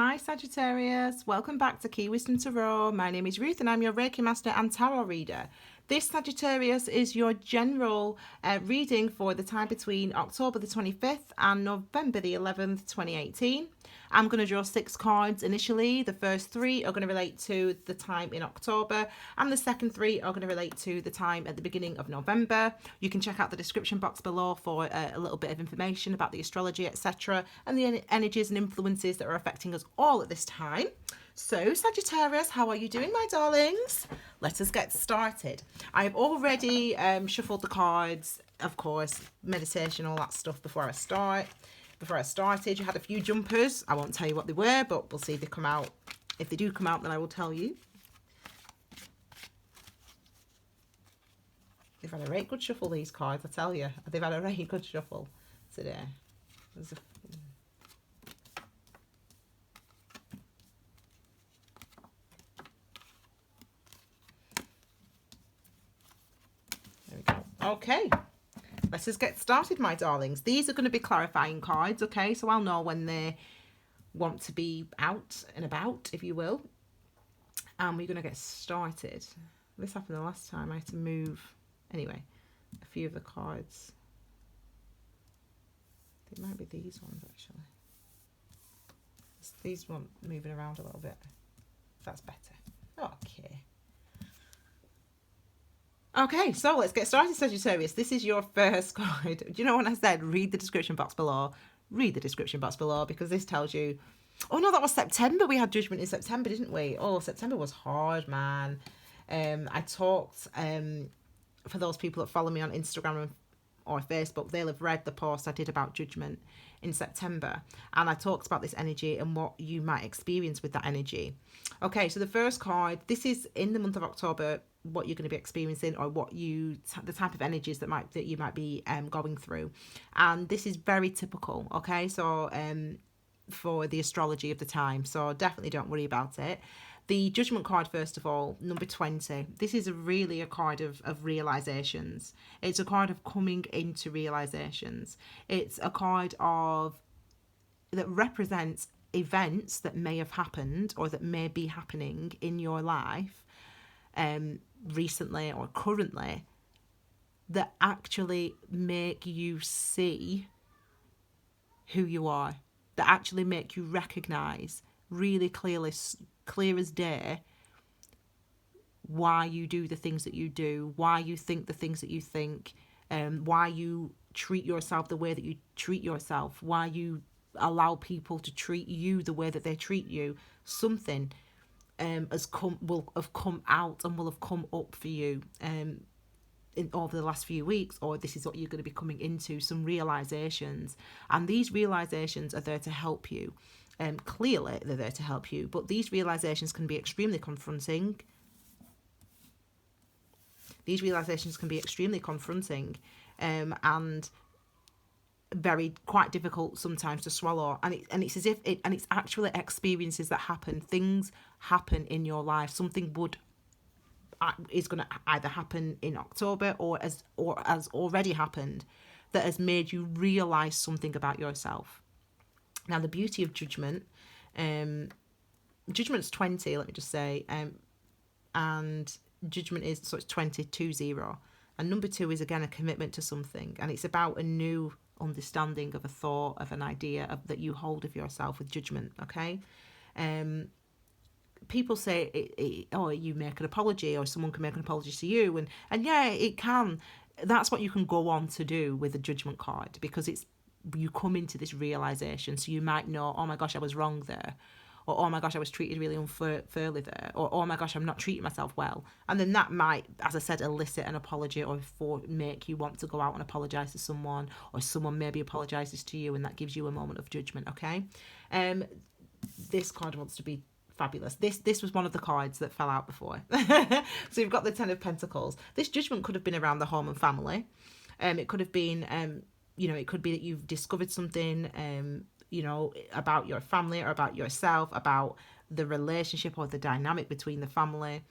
Hi Sagittarius, welcome back to Key Wisdom Tarot. My name is Ruth and I'm your Reiki Master and Tarot Reader. This Sagittarius is your general reading for the time between October the 25th and November the 11th, 2018. I'm going to draw 6 cards initially. The first 3 are going to relate to the time in October and the second 3 are going to relate to the time at the beginning of November. You can check out the description box below for a little bit of information about the astrology, etc. and the energies and influences that are affecting us all at this time. So Sagittarius, how are you doing, my darlings? Let us get started. I've already shuffled the cards, of course, meditation, all that stuff before I started. You had a few jumpers. I won't tell you what they were, but we'll see if they come out. If they do come out, then I will tell you. They've had a very good shuffle, these cards, I tell you. They've had a very good shuffle today. There we go. Okay. Let us get started, my darlings. These are going to be clarifying cards, okay? So I'll know when they want to be out and about, if you will. And we're going to get started. This happened the last time. I had to move, anyway, a few of the cards. It might be these ones, actually. These ones moving around a little bit. That's better. Okay. Okay, so let's get started, Sagittarius. This is your first card. Do you know when I said read the description box below? Read the description box below, because this tells you... Oh, no, that was September. We had judgment in September, didn't we? Oh, September was hard, man. I talked, for those people that follow me on Instagram or Facebook, they'll have read the post I did about judgment in September. And I talked about this energy and what you might experience with that energy. Okay, so the first card, this is in the month of October, what you're going to be experiencing, or what the type of energies that you might be going through. And this is very typical, okay? So for the astrology of the time, so definitely don't worry about it. The judgment card, first of all, number 20. This is really a card of realizations. It's a card of coming into realizations. It's a card that represents events that may have happened or that may be happening in your life recently or currently, that actually make you see who you are, that actually make you recognize really clearly, clear as day, why you do the things that you do, why you think the things that you think, why you treat yourself the way that you treat yourself, why you allow people to treat you the way that they treat you. Something will have come out and will have come up for you over the last few weeks, or this is what you're going to be coming into, some realizations. And these realizations are there to help you. Clearly they're there to help you, but these realizations can be extremely confronting. And quite difficult sometimes to swallow, and it's as if it's actually experiences that happen. Things happen in your life. Something is going to either happen in October or has already happened, that has made you realize something about yourself. Now, the beauty of judgment, judgment's 20, let me just say, and judgment is, so it's 20, and number 2 is again a commitment to something, and it's about a new understanding of a thought, of an idea that you hold of yourself with judgment. Okay, people say you make an apology, or someone can make an apology to you, and yeah, it can. That's what you can go on to do with a judgment card, because you come into this realization. So you might know, oh my gosh, I was wrong there, or oh my gosh, I was treated really unfairly there, or oh my gosh, I'm not treating myself well. And then that might, as I said, elicit an apology, or make you want to go out and apologize to someone, or someone maybe apologizes to you, and that gives you a moment of judgment. Okay, this card wants to be fabulous. This was one of the cards that fell out before. So you've got the 10 of Pentacles. This judgment could have been around the home and family. It could have been it could be that you've discovered something about your family, or about yourself, about the relationship or the dynamic between the family.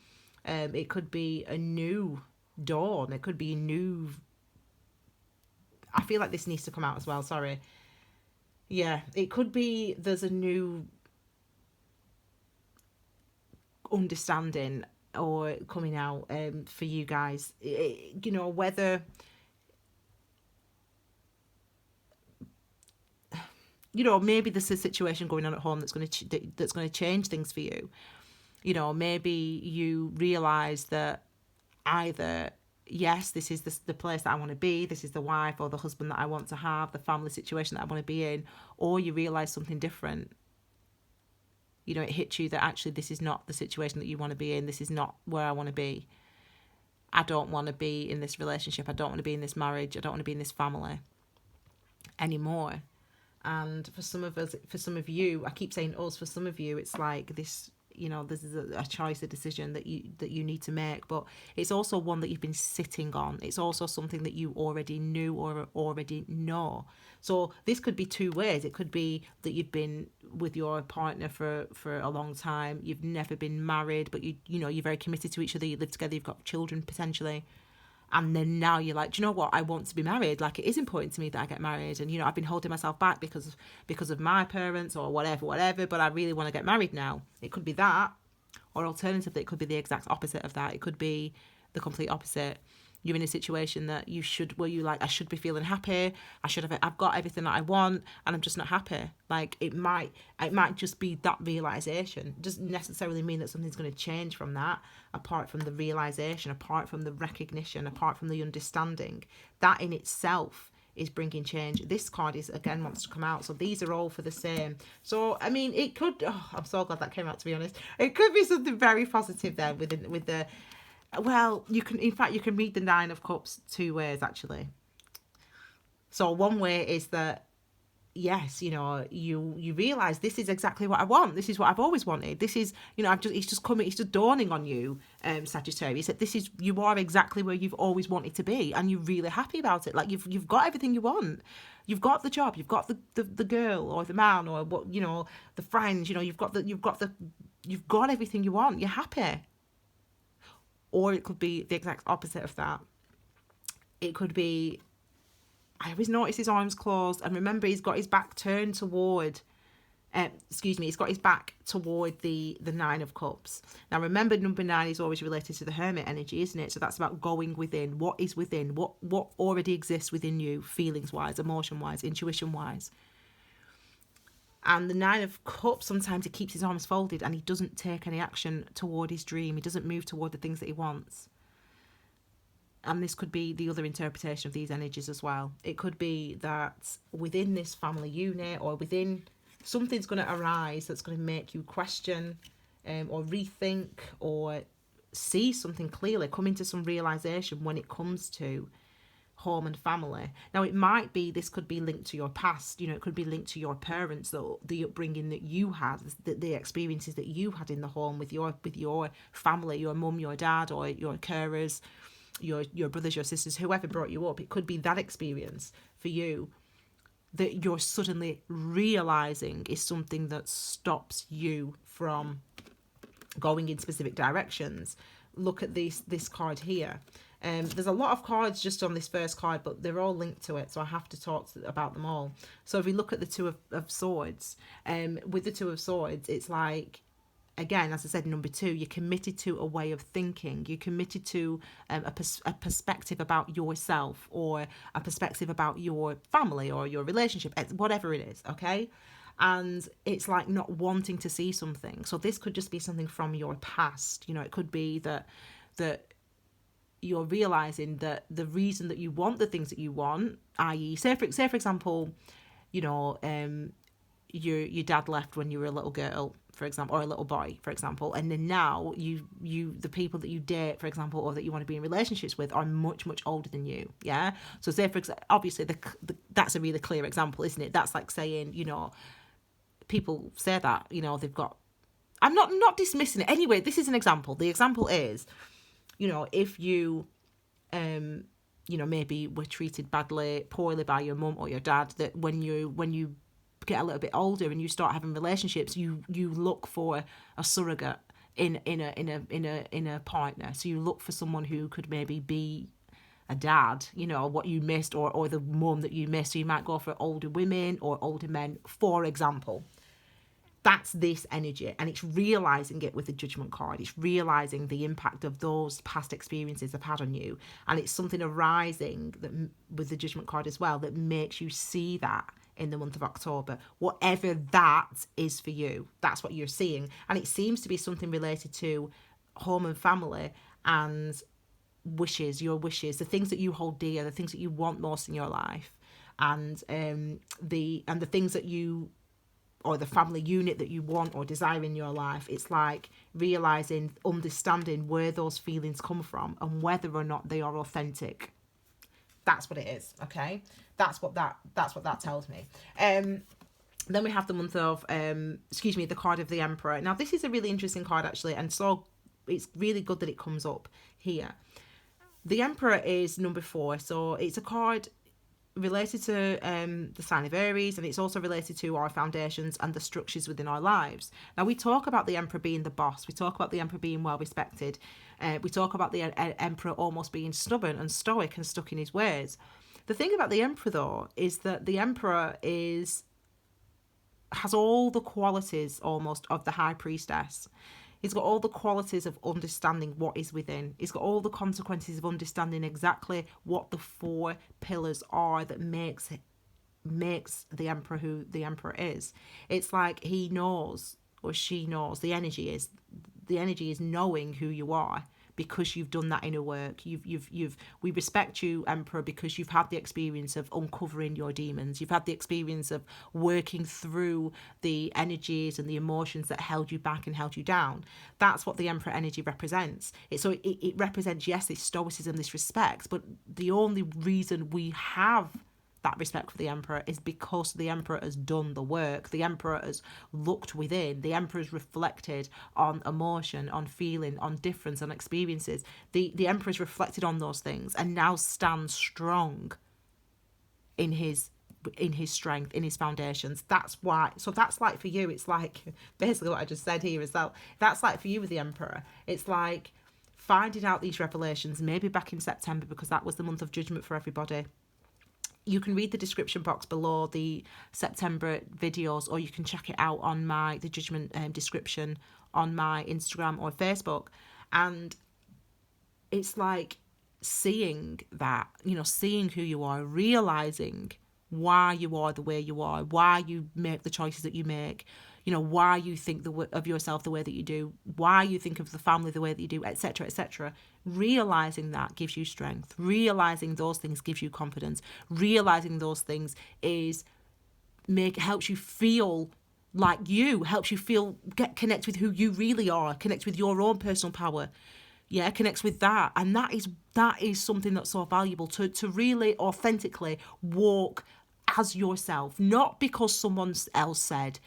It could be a new dawn. It could be a new... I feel like this needs to come out as well, sorry. Yeah, it could be there's a new understanding or coming out for you guys. You know, whether, you know, maybe there's a situation going on at home that's going to change things for you. You know, maybe you realise that either, yes, this is the place that I want to be, this is the wife or the husband that I want to have, the family situation that I want to be in, or you realise something different. You know, it hits you that actually this is not the situation that you want to be in, this is not where I want to be. I don't want to be in this relationship, I don't want to be in this marriage, I don't want to be in this family anymore. And for some of us, for some of you, I keep saying us, for some of you, it's like this, you know, this is a choice, a decision that you need to make, but it's also one that you've been sitting on. It's also something that you already knew or already know. So this could be two ways. It could be that you've been with your partner for a long time, you've never been married, but you know, you're very committed to each other, you live together, you've got children potentially. And then now you're like, do you know what? I want to be married. Like, it is important to me that I get married. And, you know, I've been holding myself back because of my parents or whatever. But I really want to get married now. It could be that. Or alternatively, it could be the exact opposite of that. It could be the complete opposite. You're in a situation that where you like, I should be feeling happy. I've got everything that I want and I'm just not happy. Like, it might just be that realization. It doesn't necessarily mean that something's going to change from that, apart from the realization, apart from the recognition, apart from the understanding. That in itself is bringing change. This card wants to come out. So these are all for the same. So, I mean, it could, I'm so glad that came out, to be honest. It could be something very positive there with the, well, you can read the Nine of Cups two ways, actually. So one way is that, yes, you know, you realise this is exactly what I want. This is what I've always wanted. This is, you know, it's just dawning on you, Sagittarius, that you are exactly where you've always wanted to be, and you're really happy about it. Like, you've got everything you want. You've got the job, you've got the girl or the man or what, you know, the friends, you know, you've got everything you want. You're happy. Or it could be the exact opposite of that. It could be, I always notice his arms closed, and remember, he's got his back turned toward, he's got his back toward the Nine of Cups. Now, remember, number 9 is always related to the Hermit energy, isn't it? So that's about going within. What is within? What already exists within you, feelings-wise, emotion-wise, intuition-wise. And the Nine of Cups, sometimes he keeps his arms folded and he doesn't take any action toward his dream. He doesn't move toward the things that he wants. And this could be the other interpretation of these energies as well. It could be that within this family unit or within, something's going to arise that's going to make you question or rethink or see something clearly, come into some realization when it comes to home and family. Now, it might be, this could be linked to your past, you know, it could be linked to your parents, the upbringing that you had, the experiences that you had in the home with your family, your mum, your dad, or your carers, your brothers, your sisters, whoever brought you up. It could be that experience for you that you're suddenly realizing is something that stops you from going in specific directions. Look at this card here. There's a lot of cards just on this first card, but they're all linked to it, so I have to talk about them all. So if we look at the Two of Swords, with the Two of Swords, it's like, again, as I said, number 2, you're committed to a way of thinking. You're committed to a perspective about yourself, or a perspective about your family or your relationship, whatever it is, okay? And it's like not wanting to see something. So this could just be something from your past. You know, it could be that you're realizing that the reason that you want the things that you want, i.e., say for example, you know, your dad left when you were a little girl, for example, or a little boy, for example, and then now the people that you date, for example, or that you want to be in relationships with are much older than you. Yeah. So say for example, obviously that's a really clear example, isn't it? That's like saying, you know, people say that, you know, they've got, I'm not dismissing it. Anyway, this is an example. The example is, you know, if you, you know, maybe were treated poorly by your mum or your dad, that when you get a little bit older and you start having relationships, you look for a surrogate in a partner. So you look for someone who could maybe be a dad, you know, what you missed, or the mum that you missed. So you might go for older women or older men, for example. That's this energy, and it's realizing it with the Judgment card. It's realizing the impact of those past experiences have had on you, and it's something arising that with the Judgment card as well that makes you see that in the month of October, whatever that is for you. That's what you're seeing, and it seems to be something related to home and family and wishes, your wishes, the things that you hold dear, the things that you want most in your life, and the things that you, or the family unit that you want or desire in your life. It's like realizing, understanding where those feelings come from and whether or not they are authentic. That's what it is. Okay, that's what that tells me. Then we have the month of the card of the Emperor. Now this is a really interesting card actually, and so it's really good that it comes up here. The Emperor is number 4, so it's a card related to the sign of Aries, and it's also related to our foundations and the structures within our lives. Now we talk about the Emperor being the boss, we talk about the Emperor being well respected, we talk about the Emperor almost being stubborn and stoic and stuck in his ways. The thing about the Emperor though is that the Emperor has all the qualities almost of the High Priestess. He's got all the qualities of understanding what is within. He's got all the consequences of understanding exactly what the 4 pillars are that makes the Emperor who the Emperor is. It's like he knows, or she knows, the energy is knowing who you are, because you've done that inner work. We respect you, Emperor, because you've had the experience of uncovering your demons. You've had the experience of working through the energies and the emotions that held you back and held you down. That's what the Emperor energy represents. It represents, yes, this stoicism, this respect, but the only reason we have that respect for the Emperor is because the Emperor has done the work. The Emperor has looked within. The Emperor has reflected on emotion, on feeling, on difference, on experiences. The Emperor has reflected on those things and now stands strong in his strength, in his foundations. That's why. So that's like for you, it's like basically what I just said here as well. That's like for you with the Emperor. It's like finding out these revelations maybe back in September, because that was the month of judgment for everybody. You can read the description box below the September videos, or you can check it out on the judgment description on my Instagram or Facebook. And it's like seeing that, seeing who you are, realizing why you are the way you are, why you make the choices that you make, why you think of yourself the way that you do, why you think of the family the way that you do, etc., etc. Realizing that gives you strength. Realizing those things gives you confidence. Realizing those things helps you feel like you, helps you connect with who you really are, connect with your own personal power. Yeah, connects with that. And that is something that's so valuable, to really authentically walk as yourself, not because someone else said,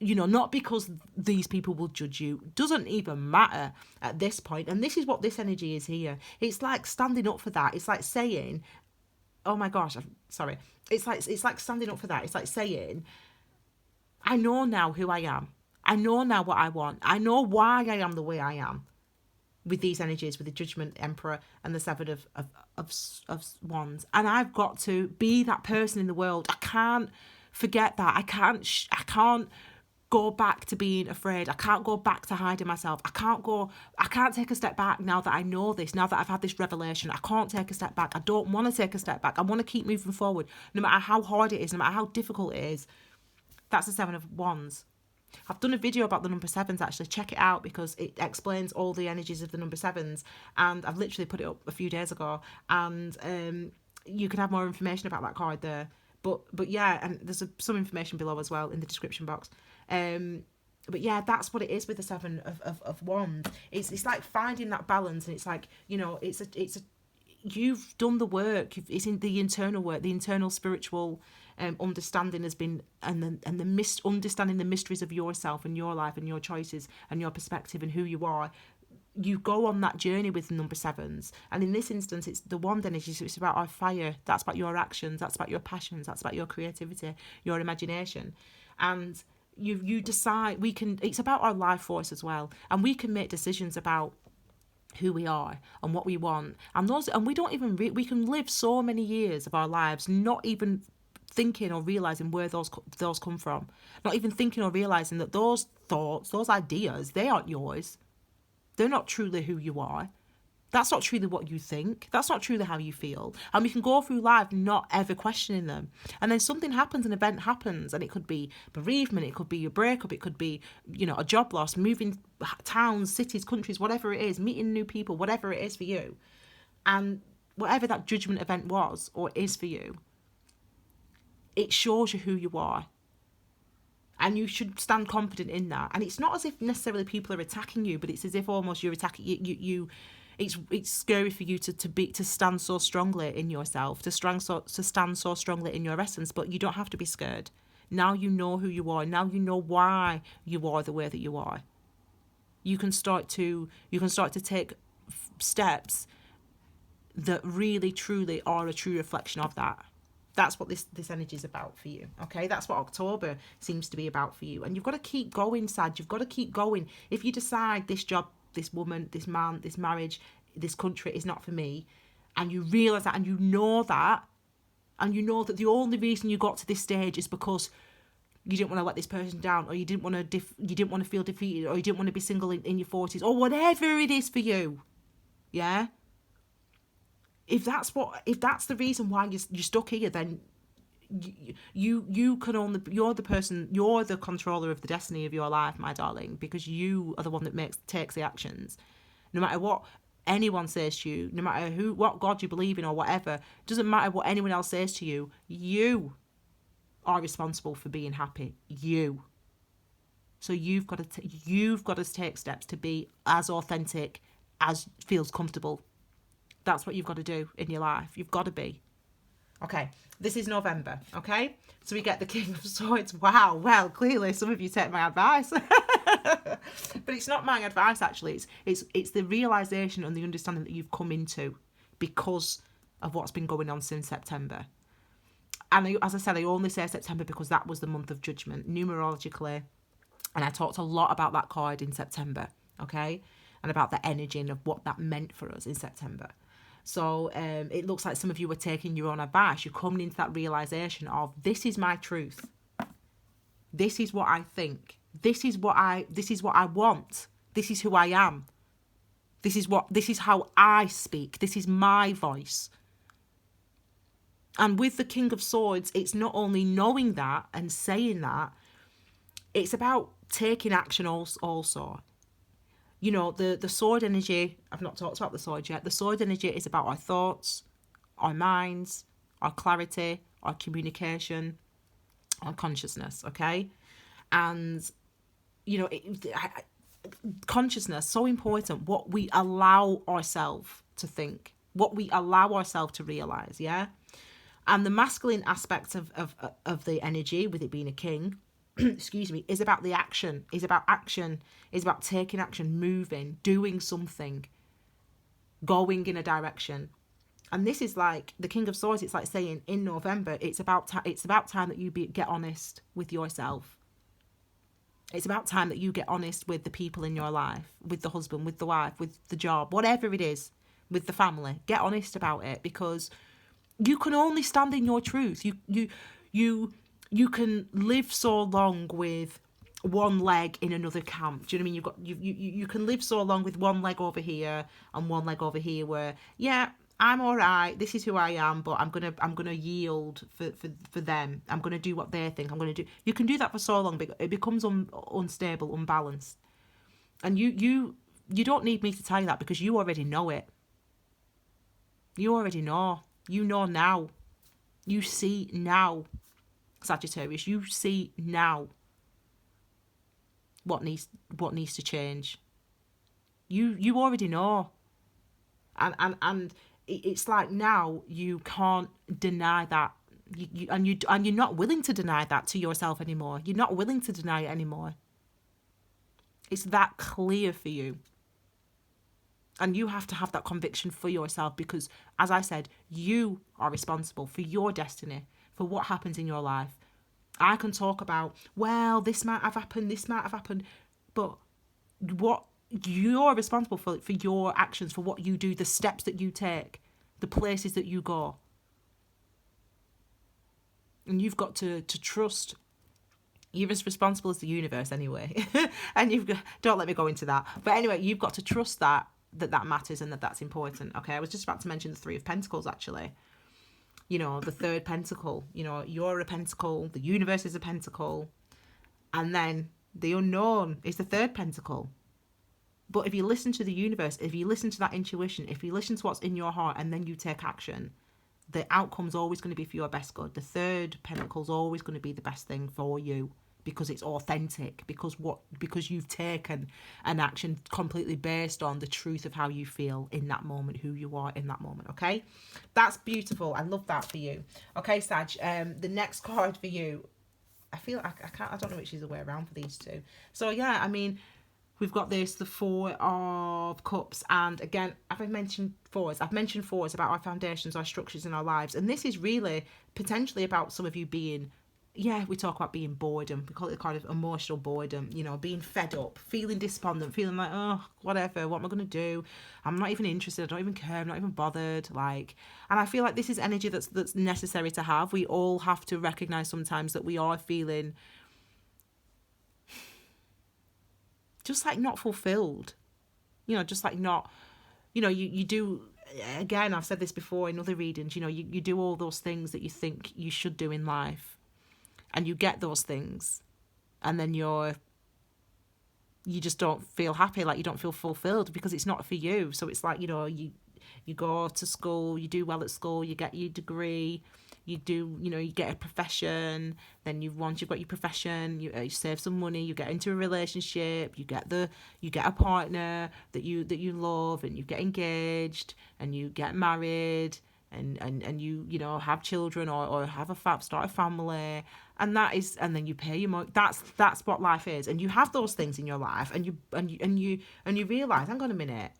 not because these people will judge you. Doesn't even matter at this point. And this is what this energy is here. It's like standing up for that. It's like saying, oh my gosh, I'm sorry. It's like standing up for that. It's like saying, I know now who I am. I know now what I want. I know why I am the way I am. With these energies, with the Judgment, Emperor, and the 7 of Wands. And I've got to be that person in the world. I can't forget that. I can't go back to being afraid. I can't go back to hiding myself. I can't take a step back now that I know this, now that I've had this revelation. I can't take a step back. I don't want to take a step back. I want to keep moving forward, no matter how hard it is, no matter how difficult it is. That's the 7 of Wands. I've done a video about the number 7s, actually. Check it out, because it explains all the energies of the number 7s, and I've literally put it up a few days ago, and you can have more information about that card there. But yeah, and there's some information below as well in the description box. But yeah, that's what it is with the 7 of Wands. It's like finding that balance, and it's like, you've done the work. It's in the internal work, the internal spiritual understanding has been, and understanding the mysteries of yourself and your life and your choices and your perspective and who you are. You go on that journey with number 7s, and in this instance, it's the wand energy. So it's about our fire. That's about your actions. That's about your passions. That's about your creativity, your imagination, and you decide. It's about our life force as well, and we can make decisions about who we are and what we want, and we don't even we can live so many years of our lives not even thinking or realizing where those come from. Not even thinking or realizing that those thoughts, those ideas, they aren't yours. They're not truly who you are. That's not truly what you think. That's not truly how you feel. And we can go through life not ever questioning them. And then something happens, an event happens, and it could be bereavement, it could be a breakup, it could be, you know, a job loss, moving towns, cities, countries, whatever it is, meeting new people, whatever it is for you. And whatever that judgment event was or is for you, it shows you who you are. And you should stand confident in that. And it's not as if necessarily people are attacking you, but it's as if almost you're attacking you. It's scary for you to stand so strongly in yourself, to stand so strongly in your essence. But you don't have to be scared. Now you know who you are. Now you know why you are the way that you are. You can start to take steps that really truly are a true reflection of that. That's what this energy is about for you, okay? That's what October seems to be about for you. And you've got to keep going, Sag. You've got to keep going. If you decide this job, this woman, this man, this marriage, this country is not for me, and you realise that, and you know that the only reason you got to this stage is because you didn't want to let this person down, or you didn't want to feel defeated, or you didn't want to be single in your 40s, or whatever it is for you, yeah? If that's the reason why you're stuck here, then you can only, you're the controller of the destiny of your life, my darling, because you are the one that takes the actions. No matter what anyone says to you, no matter what God you believe in or whatever, doesn't matter what anyone else says to you, you are responsible for being happy. You. So you've got to take steps to be as authentic as feels comfortable. That's what you've got to do in your life. You've got to be. Okay, this is November, okay? So we get the King of Swords. Wow, well, clearly some of you take my advice. But it's not my advice, actually. It's the realisation and the understanding that you've come into because of what's been going on since September. And as I said, I only say September because that was the month of judgment, numerologically. And I talked a lot about that card in September, okay? And about the energy and of what that meant for us in September. So it looks like some of you are taking your own advice. You're coming into that realisation of, this is my truth. This is what I think. This is what I want. This is who I am. This is how I speak. This is my voice. And with the King of Swords, it's not only knowing that and saying that, it's about taking action also. You know, the sword energy, I've not talked about the sword yet. The sword energy is about our thoughts, our minds, our clarity, our communication, our consciousness, okay? And, you know, consciousness, so important, what we allow ourselves to think, what we allow ourselves to realise, yeah? And the masculine aspect of the energy, with it being a king, excuse me, is about the action, is about taking action, moving, doing something, going in a direction. And this is like the King of Swords. It's like saying in November, it's about time that you get honest with yourself. It's about time that you get honest with the people in your life, with the husband, with the wife, with the job, whatever it is, with the family. Get honest about it, because you can only stand in your truth. You can live so long with one leg in another camp. Do you know what I mean? You can live so long with one leg over here and one leg over here, where, yeah, I'm all right, this is who I am, but I'm gonna yield for them. I'm gonna do what they think I'm gonna do. You can do that for so long, but it becomes unstable, unbalanced. And you don't need me to tell you that, because you already know it. You already know. You know now. You see now, Sagittarius. You see now what needs to change. You already know. And it's like now you can't deny that. You're not willing to deny that to yourself anymore. You're not willing to deny it anymore. It's that clear for you. And you have to have that conviction for yourself, because, as I said, you are responsible for your destiny, for what happens in your life. I can talk about, well, this might have happened, but what you're responsible for your actions, for what you do, the steps that you take, the places that you go. And you've got to trust. You're as responsible as the universe anyway. And you've got, don't let me go into that. But anyway, you've got to trust that matters and that's important. Okay, I was just about to mention the Three of Pentacles, actually. You know, the third pentacle. You know, you're a pentacle, the universe is a pentacle, and then the unknown is the third pentacle. But if you listen to the universe, if you listen to that intuition, if you listen to what's in your heart and then you take action, the outcome's always going to be for your best good. The third pentacle's always going to be the best thing for you, because it's authentic, because you've taken an action completely based on the truth of how you feel in that moment, who you are in that moment. Okay, that's beautiful. I love that for you. Okay, Sag, the next card for you, I feel I don't know which is the way around for these two. So yeah, I mean, we've got the Four of Cups, and again, I've mentioned fours about our foundations, our structures in our lives, and this is really potentially about some of you being, we talk about being boredom. We call it kind of emotional boredom, you know, being fed up, feeling despondent, feeling like, oh, whatever, what am I going to do? I'm not even interested. I don't even care. I'm not even bothered. Like, and I feel like this is energy that's necessary to have. We all have to recognize sometimes that we are feeling just like not fulfilled, you know, just like not, you know, you do, again, I've said this before in other readings, you know, you do all those things that you think you should do in life. And you get those things, and then you just don't feel happy, like you don't feel fulfilled because it's not for you. So it's like, you know, you go to school, you do well at school, you get your degree, you get a profession, then once you've got your profession, you save some money, you get into a relationship, you get a partner that you love, and you get engaged, and you get married, and you know, have children or start a family, and then you pay your money. That's what life is, and you have those things in your life, and you realize, hang on a minute,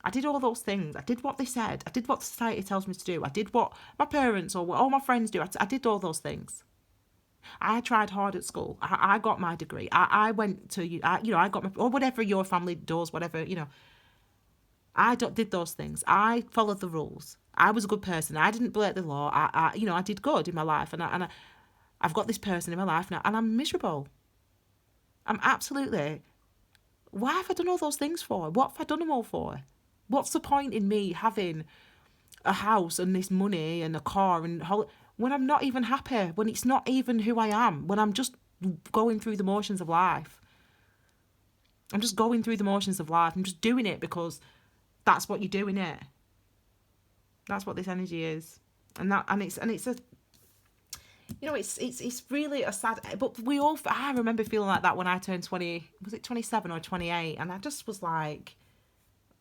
I did all those things. I did what they said. I did what society tells me to do. I did what my parents or what all my friends do. I did all those things. I tried hard at school. I got my degree. I went to I got my, or whatever your family does, whatever, you know. I did those things. I followed the rules. I was a good person. I didn't break the law. I did good in my life, and I've got this person in my life now, and I'm miserable. I'm absolutely. Why have I done all those things for? What have I done them all for? What's the point in me having a house and this money and a car and when I'm not even happy, when it's not even who I am, when I'm just going through the motions of life? I'm just going through the motions of life. I'm just doing it because that's what you do, innit? That's what this energy is. And it's a, you know, it's really a sad, but I remember feeling like that when I turned 20, was it 27 or 28? And I just was like,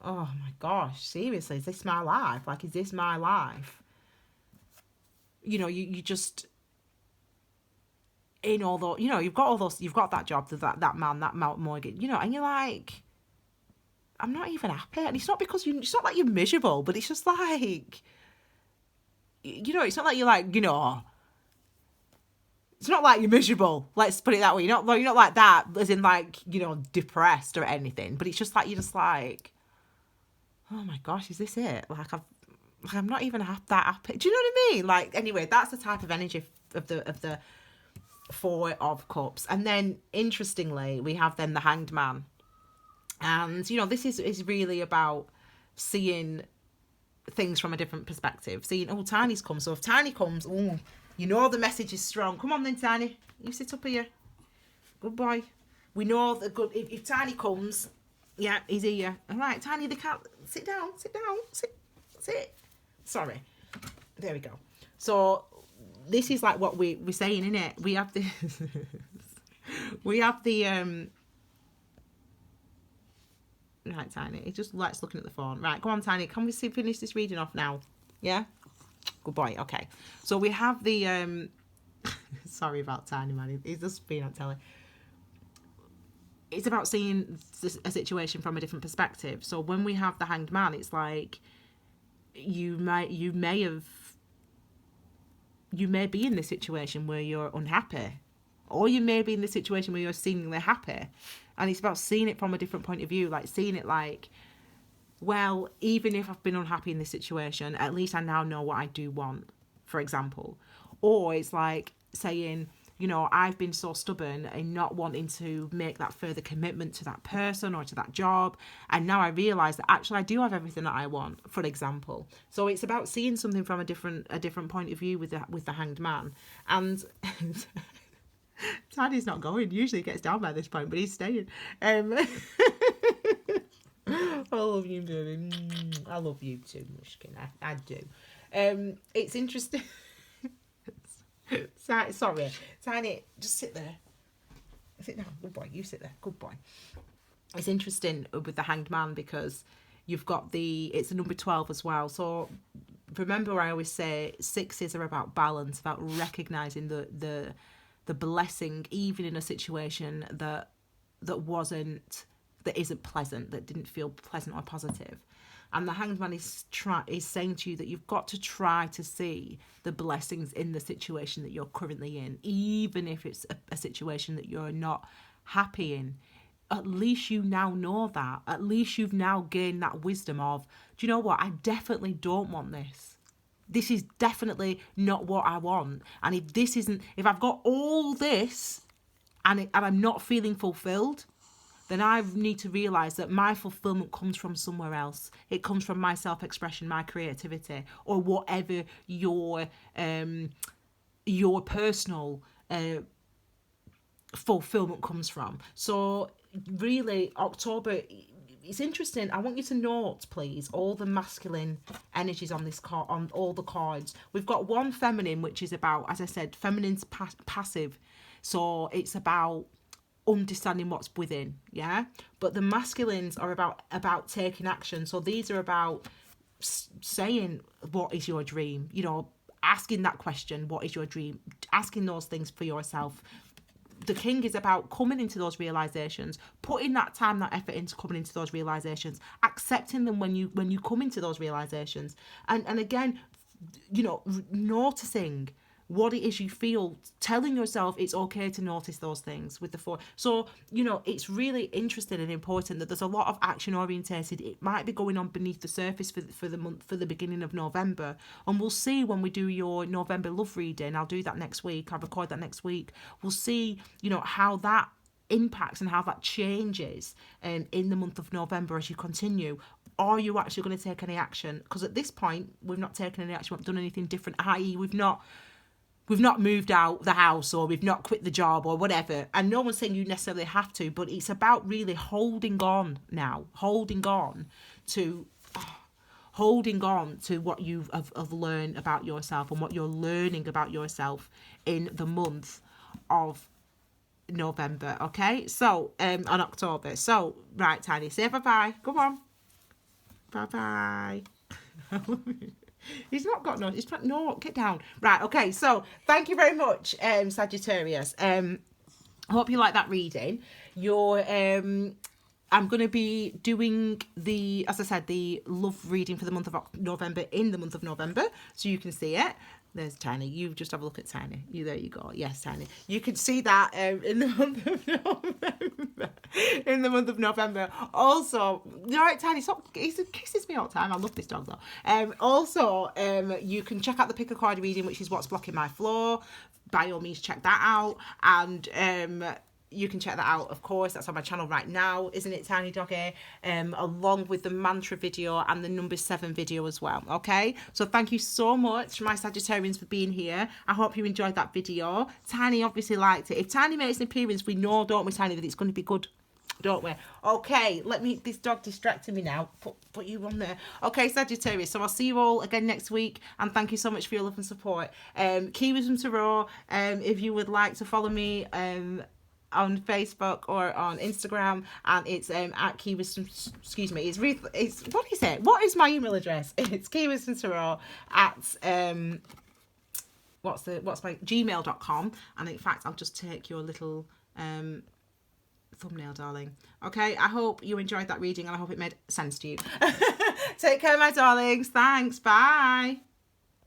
oh my gosh, seriously, is this my life? Like, is this my life? You know, you just, in all those, you know, you've got that job, that man, that mortgage, you know, and you're like, I'm not even happy. And it's not because it's not like you're miserable, but it's just like, you know, it's not like you're like, you know, it's not like you're miserable. Let's put it that way. You're not like that, as in like, you know, depressed or anything. But it's just like, you're just like, oh my gosh, is this it? Like I'm not even that happy. Do you know what I mean? Like, anyway, that's the type of energy of the Four of Cups. And then interestingly, we have then the Hanged Man. And, you know, this is really about seeing things from a different perspective. Seeing, oh, Tiny's come. So if Tiny comes, oh, you know the message is strong. Come on then, Tiny. You sit up here. Good boy. We know that good. If Tiny comes, yeah, he's here. All right, Tiny, they can't. Sit down. Sit. Sorry. There we go. So this is like what we're saying, innit? We have the... Right, Tiny. He just likes looking at the phone. Right, come on, Tiny. Can we finish this reading off now? Yeah? Good boy. Okay. So we have the... Sorry about Tiny, man. He's just being on telly. It's about seeing a situation from a different perspective. So when we have the Hanged Man, it's like you may be in this situation where you're unhappy, or you may be in the situation where you're seemingly happy. And it's about seeing it from a different point of view, like seeing it like, well, even if I've been unhappy in this situation, at least I now know what I do want, for example. or it's like saying, you know, I've been so stubborn in not wanting to make that further commitment to that person or to that job, and now I realise that actually I do have everything that I want, for example. So it's about seeing something from a different point of view with the Hanged Man. And Tiny's not going. Usually he gets down by this point, but he's staying. I love you, baby. I love you too, Mushkin. I do. It's interesting. Sorry, Tiny, just sit there. Sit down. Good boy. You sit there. Good boy. It's interesting with the Hanged Man because you've got it's a number 12 as well. So remember, I always say 6s are about balance, about recognizing the blessing, even in a situation that isn't pleasant, that didn't feel pleasant or positive. And the Hanged Man is saying to you that you've got to try to see the blessings in the situation that you're currently in, even if it's a situation that you're not happy in. At least you now know that. At least you've now gained that wisdom of, do you know what? I definitely don't want this. This is definitely not what I want. And if I've got all this and I'm not feeling fulfilled, then I need to realise that my fulfillment comes from somewhere else. It comes from my self-expression, my creativity, or whatever your personal fulfillment comes from. So really, October, it's interesting. I want you to note, please, all the masculine energies on this card, on all the cards. We've got one feminine, which is about, as I said, feminine's passive. So it's about understanding what's within, yeah, but the masculines are about taking action. So these are about saying, what is your dream, you know, asking that question, what is your dream, asking those things for yourself. The King is about coming into those realizations, putting that time, that effort into coming into those realizations, accepting them when you come into those realizations, and again, you know, noticing what it is you feel, telling yourself it's okay to notice those things with the 4. So, you know, it's really interesting and important that there's a lot of action orientated. It might be going on beneath the surface for the month, for the beginning of November. And we'll see when we do your November love reading. I'll do that next week. I'll record that next week. We'll see, you know, how that impacts and how that changes in the month of November as you continue. Are you actually going to take any action? Because at this point, we've not taken any action. We've not done anything different, i.e. we've not moved out the house, or we've not quit the job, or whatever. And no one's saying you necessarily have to, but it's about really holding on now, holding on to what you have learned about yourself and what you're learning about yourself in the month of November. Okay, so on October. So right, Tiny, say bye-bye. Come on, bye-bye. He's not got no. He's no. Get down. Right. Okay. So thank you very much, Sagittarius. I hope you like that reading. I'm going to be doing as I said, the love reading for the month of November in the month of November, so you can see it. There's Tiny. You just have a look at Tiny. There you go. Yes, Tiny. You can see that in the month of November. In the month of November. Also, you know, Tiny, stop. He kisses me all the time. I love this dog though. Also, you can check out the pick a card reading, which is what's blocking my flow. By all means, check that out. And you can check that out, of course. That's on my channel right now, isn't it, Tiny Doggy? Along with the mantra video and the number 7 video as well. Okay, so thank you so much, my Sagittarians, for being here. I hope you enjoyed that video. Tiny obviously liked it. If Tiny makes an appearance, we know, don't we, Tiny, that it's going to be good, don't we? Okay, this dog distracting me now. Put you on there. Okay, Sagittarius, so I'll see you all again next week, and thank you so much for your love and support. Key Wisdom Tarot, if you would like to follow me on Facebook or on Instagram, and it's at Key Wisdom, excuse me, it's what is it? What is my email address? It's Key Wisdom Tarot at what's my gmail.com. And in fact, I'll just take your little thumbnail, darling. Okay, I hope you enjoyed that reading, and I hope it made sense to you. Take care, my darlings. Thanks. Bye.